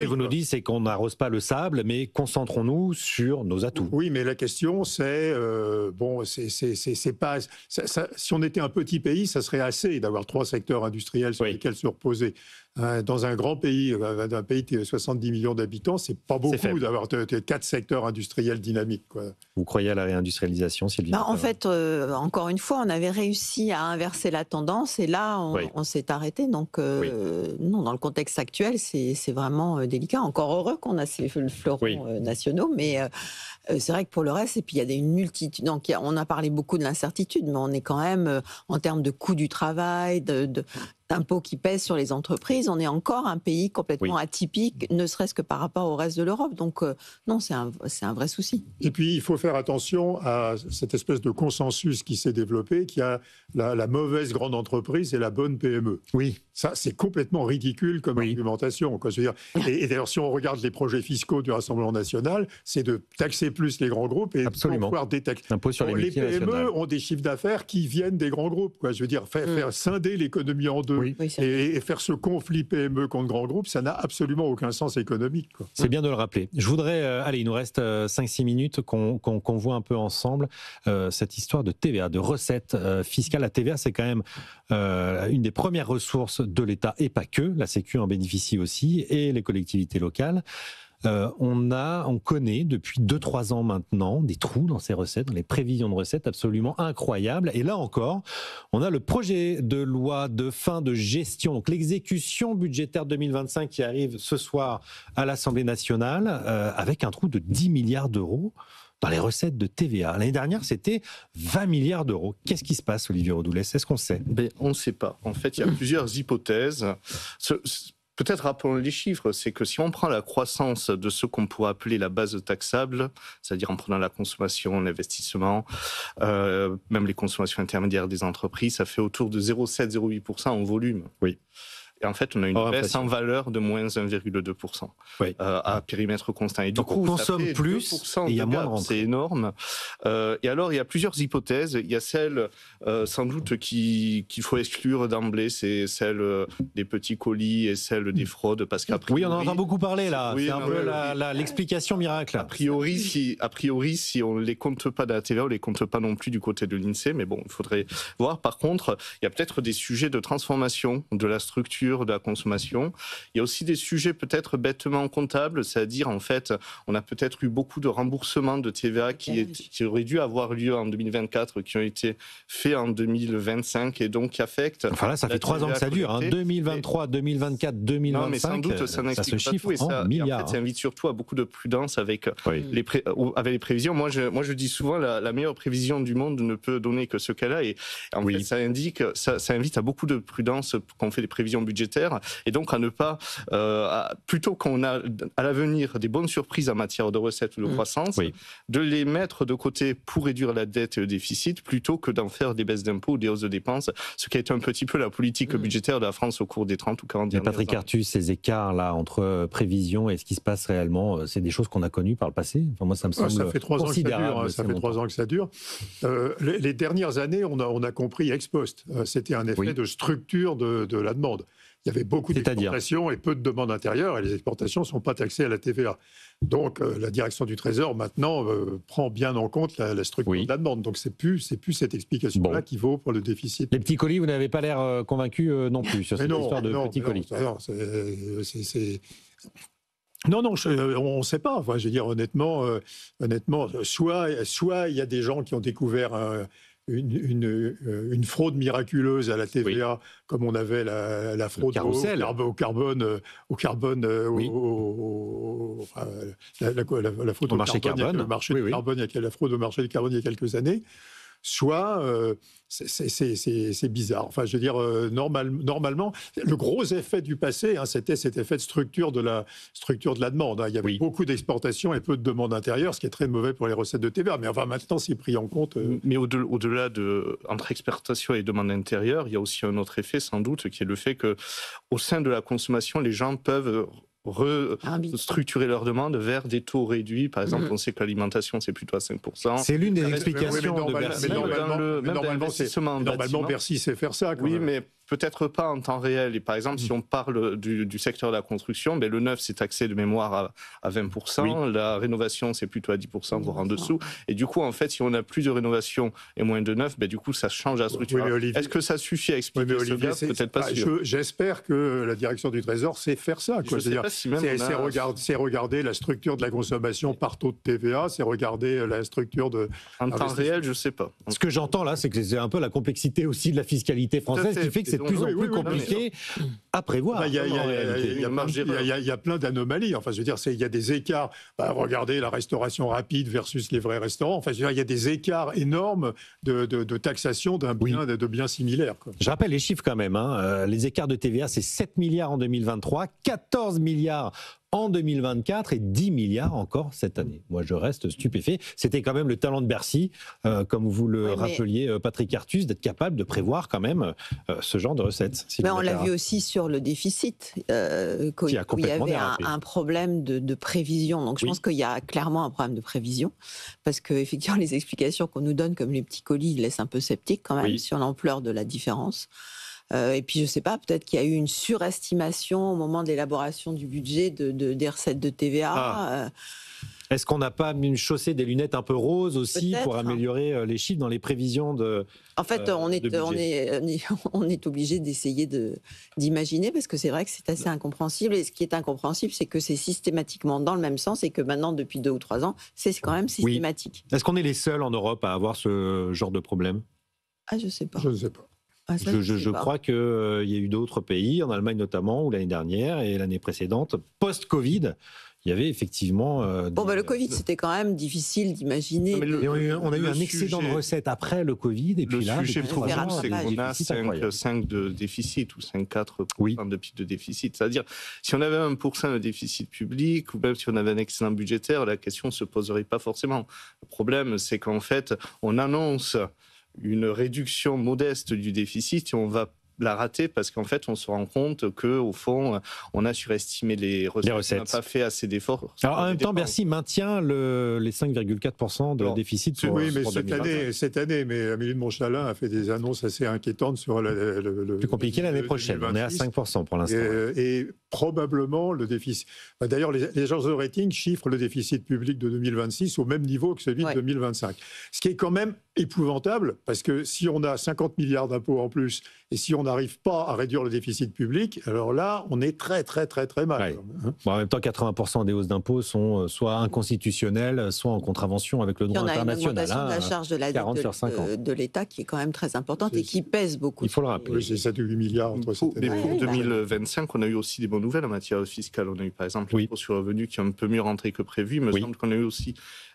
Et vous nous dites, c'est qu'on n'arrose pas le sable, mais concentrons-nous sur nos atouts. Oui, mais la question, c'est c'est pas. Si on était un petit pays, ça serait assez d'avoir 3 secteurs industriels sur lesquels se reposer. Dans un grand pays, d'un pays de 70 millions d'habitants, c'est pas beaucoup d'avoir 4 secteurs industriels dynamiques, quoi. Vous croyez à la réindustrialisation, Sylvie? En fait, encore une fois, on avait réussi à inverser la tendance et là, on s'est arrêté. Donc, non, dans le contexte actuel, c'est vraiment délicat. Encore heureux qu'on a ces fleurons nationaux, mais c'est vrai que pour le reste, et puis il y a une multitude. Donc, on a parlé beaucoup de l'incertitude, mais on est quand même, en termes de coût du travail, d'impôts qui pèsent sur les entreprises, on est encore un pays complètement atypique, ne serait-ce que par rapport au reste de l'Europe. Donc non, c'est un vrai souci. Et puis, il faut faire attention à cette espèce de consensus qui s'est développé, qui a la mauvaise grande entreprise et la bonne PME. Oui. Ça, c'est complètement ridicule comme argumentation, quoi. Je veux dire. Et d'ailleurs, si on regarde les projets fiscaux du Rassemblement national, c'est de taxer plus les grands groupes et de pouvoir détaxer. L'impôt sur les PME ont des chiffres d'affaires qui viennent des grands groupes, quoi. Je veux dire, faire scinder l'économie en deux et faire ce conflit PME contre grands groupes, ça n'a absolument aucun sens économique, quoi. C'est bien de le rappeler. Je voudrais, allez, il nous reste 5-6 minutes qu'on voit un peu ensemble cette histoire de TVA, de recettes fiscales. La TVA, c'est quand même une des premières ressources de l'État, et pas que. La Sécu en bénéficie aussi, et les collectivités locales. On connaît depuis 2-3 ans maintenant des trous dans ces recettes, dans les prévisions de recettes absolument incroyables. Et là encore, on a le projet de loi de fin de gestion, donc l'exécution budgétaire 2025 qui arrive ce soir à l'Assemblée nationale, avec un trou de 10 milliards d'euros dans les recettes de TVA. L'année dernière, c'était 20 milliards d'euros. Qu'est-ce qui se passe, Olivier Rodoulès? Est-ce qu'on sait? On ne sait pas. En fait, il y a plusieurs hypothèses. Peut-être rappelons les chiffres, c'est que si on prend la croissance de ce qu'on pourrait appeler la base taxable, c'est-à-dire en prenant la consommation, l'investissement, même les consommations intermédiaires des entreprises, ça fait autour de 0,7-0,8% en volume. Oui. Et en fait, on a une baisse en valeur de moins 1,2% à périmètre constant. Et du coup, on consomme plus et il y a moins de rentrées. C'est énorme. Et alors, il y a plusieurs hypothèses. Il y a celle, sans doute, qu'il faut exclure d'emblée, c'est celle des petits colis et celle des fraudes. Parce qu'après, on en entend beaucoup parler, là. Oui, c'est un peu l'explication miracle. A priori, si on ne les compte pas de la TVA, on ne les compte pas non plus du côté de l'INSEE. Mais bon, il faudrait voir. Par contre, il y a peut-être des sujets de transformation de la structure de la consommation. Il y a aussi des sujets peut-être bêtement comptables, c'est-à-dire en fait, on a peut-être eu beaucoup de remboursements de TVA qui auraient dû avoir lieu en 2024, qui ont été faits en 2025 et donc qui affectent... Enfin là, ça fait 3 ans que ça dure, 2023, 2024, 2025, non, mais sans doute, ça se chiffre en milliards. En fait, ça invite surtout à beaucoup de prudence avec les prévisions. Moi, je dis souvent, la meilleure prévision du monde ne peut donner que ce qu'elle a, et en fait, ça invite à beaucoup de prudence quand on fait des prévisions budgétaires, et donc à ne pas, plutôt qu'on a à l'avenir des bonnes surprises en matière de recettes ou de croissance, de les mettre de côté pour réduire la dette et le déficit, plutôt que d'en faire des baisses d'impôts ou des hausses de dépenses, ce qui a été un petit peu la politique budgétaire de la France au cours des 30 ou 40 dernières années. Patrick Artus, ces écarts-là entre prévisions et ce qui se passe réellement, c'est des choses qu'on a connues par le passé? Enfin, moi, ça me semble ça fait 3 considérable. Ans que ça dure, ça fait 3 ans que ça dure. Les dernières années, on a compris ex post. C'était un effet de structure de la demande. Il y avait beaucoup d'exportations et peu de demandes intérieures, et les exportations ne sont pas taxées à la TVA. Donc la direction du Trésor, maintenant, prend bien en compte la structure de la demande. Donc c'est plus cette explication-là qui vaut pour le déficit. Les petits colis, vous n'avez pas l'air convaincu non plus sur cette histoire de petits colis. Non, on ne sait pas. Enfin, je veux dire, honnêtement, soit il y a des gens qui ont découvert une fraude miraculeuse à la TVA, comme on avait la fraude au carbone, la fraude au marché carbone, la fraude au marché du carbone il y a quelques années. Soit c'est bizarre. Enfin, je veux dire, normalement, le gros effet du passé, c'était cet effet de structure de la demande. Il y avait beaucoup d'exportations et peu de demandes intérieures, ce qui est très mauvais pour les recettes de TVA. Mais enfin, maintenant, c'est pris en compte. Mais au-delà entre exportation et demande intérieure, il y a aussi un autre effet, sans doute, qui est le fait que, au sein de la consommation, les gens peuvent restructurer leurs demandes vers des taux réduits. Par exemple, on sait que l'alimentation, c'est plutôt à 5%. C'est l'une des explications de Bercy. Normalement, Bercy sait faire ça. Oui, mais peut-être pas en temps réel. Et par exemple, si on parle du secteur de la construction, ben, le neuf, c'est taxé de mémoire à 20%. La rénovation, c'est plutôt à 10%, voire en dessous. Et du coup, en fait, si on a plus de rénovation et moins de neuf, ben, du coup, ça change la structure. Est-ce que ça suffit à expliquer ce gap? Peut-être pas sûr. J'espère que la direction du Trésor sait faire ça. C'est regarder la structure de la consommation par taux de TVA, c'est regarder la structure de... En temps réel, je ne sais pas. Ce que j'entends là, c'est que c'est un peu la complexité aussi de la fiscalité française qui fait que c'est de plus en plus compliqué à prévoir. Il y a plein d'anomalies. Enfin, je veux dire, il y a des écarts. Regardez la restauration rapide versus les vrais restaurants. Enfin, je veux dire, il y a des écarts énormes de taxation de biens similaires, quoi. Je rappelle les chiffres quand même. Les écarts de TVA, c'est 7 milliards en 2023, 14 milliards en 2024 et 10 milliards encore cette année. Moi, je reste stupéfait. C'était quand même le talent de Bercy, comme vous le rappeliez, Patrick Artus, d'être capable de prévoir quand même ce genre de recettes. Mais on l'a vu aussi sur le déficit, où il y avait un problème de prévision. Donc je pense qu'il y a clairement un problème de prévision, parce qu'effectivement, les explications qu'on nous donne, comme les petits colis, laissent un peu sceptiques quand même sur l'ampleur de la différence. Et puis, je ne sais pas, peut-être qu'il y a eu une surestimation au moment de l'élaboration du budget des recettes de TVA. Est-ce qu'on n'a pas chaussé des lunettes un peu roses aussi pour améliorer les chiffres dans les prévisions de... En fait, on est obligé d'essayer d'imaginer, parce que c'est vrai que c'est assez incompréhensible. Et ce qui est incompréhensible, c'est que c'est systématiquement dans le même sens et que maintenant, depuis 2 ou 3 ans, c'est quand même systématique. Est-ce qu'on est les seuls en Europe à avoir ce genre de problème? Je ne sais pas. Je ne sais pas. Je crois qu'il y a eu d'autres pays, en Allemagne notamment, où l'année dernière et l'année précédente, post-Covid, il y avait effectivement... le Covid, c'était quand même difficile d'imaginer. On a eu un excédent de recettes après le Covid. Et puis là, le sujet problème, c'est qu'on a 5 de déficit ou 5,4% de PIB de déficit. C'est-à-dire, si on avait 1% de déficit public, ou même si on avait un excédent budgétaire, la question ne se poserait pas forcément. Le problème, c'est qu'en fait, on annonce une réduction modeste du déficit et on va la rater parce qu'en fait, on se rend compte qu'au fond, on a surestimé les recettes. On n'a pas fait assez d'efforts. Alors, en même temps, Bercy maintient les 5,4% de déficit pour mais cette année, mais Amélie de Montchalin a fait des annonces assez inquiétantes sur le plus compliqué l'année prochaine. 2026. On est à 5% pour l'instant. Et probablement le déficit. D'ailleurs, les agences de rating chiffrent le déficit public de 2026 au même niveau que celui de 2025. Ce qui est quand même épouvantable, parce que si on a 50 milliards d'impôts en plus, et si on n'arrive pas à réduire le déficit public, alors là, on est très, très, très, très mal. En même temps, 80% des hausses d'impôts sont soit inconstitutionnelles, soit en contravention avec le droit international. Il y en a une augmentation de la charge de la dette de l'État qui est quand même très importante et qui pèse beaucoup. Il faut le rappeler. C'est 7 ou 8 milliards entre cette année. Mais pour 2025, on a eu aussi des bonnes nouvelles en matière fiscale. On a eu par exemple l'impôt sur le revenu qui est un peu mieux rentré que prévu. Il me semble qu'on a eu aussi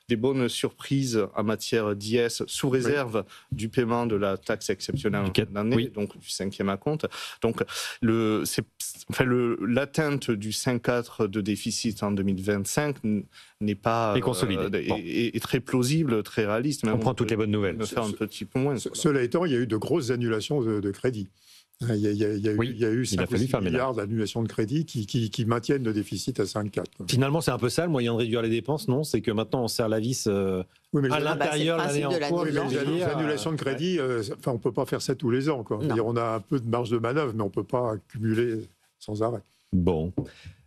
des bonnes surprises en matière d'IS sous réserve du paiement de la taxe exceptionnelle d'année, donc du 5e acompte. Donc l'atteinte du 5,4 de déficit en 2025 n'est pas est très plausible, très réaliste. On prend toutes les bonnes nouvelles. Faire un petit peu moins. Cela étant, il y a eu de grosses annulations de crédit. Il y a eu 5 milliards d'annulations de crédit qui maintiennent le déficit à 5,4. Finalement, c'est un peu ça le moyen de réduire les dépenses, non? C'est que maintenant, on serre la vis à l'intérieur de l'année en cours. Les annulations de crédit, on ne peut pas faire ça tous les ans. On a un peu de marge de manœuvre, mais on ne peut pas accumuler sans arrêt. Bon.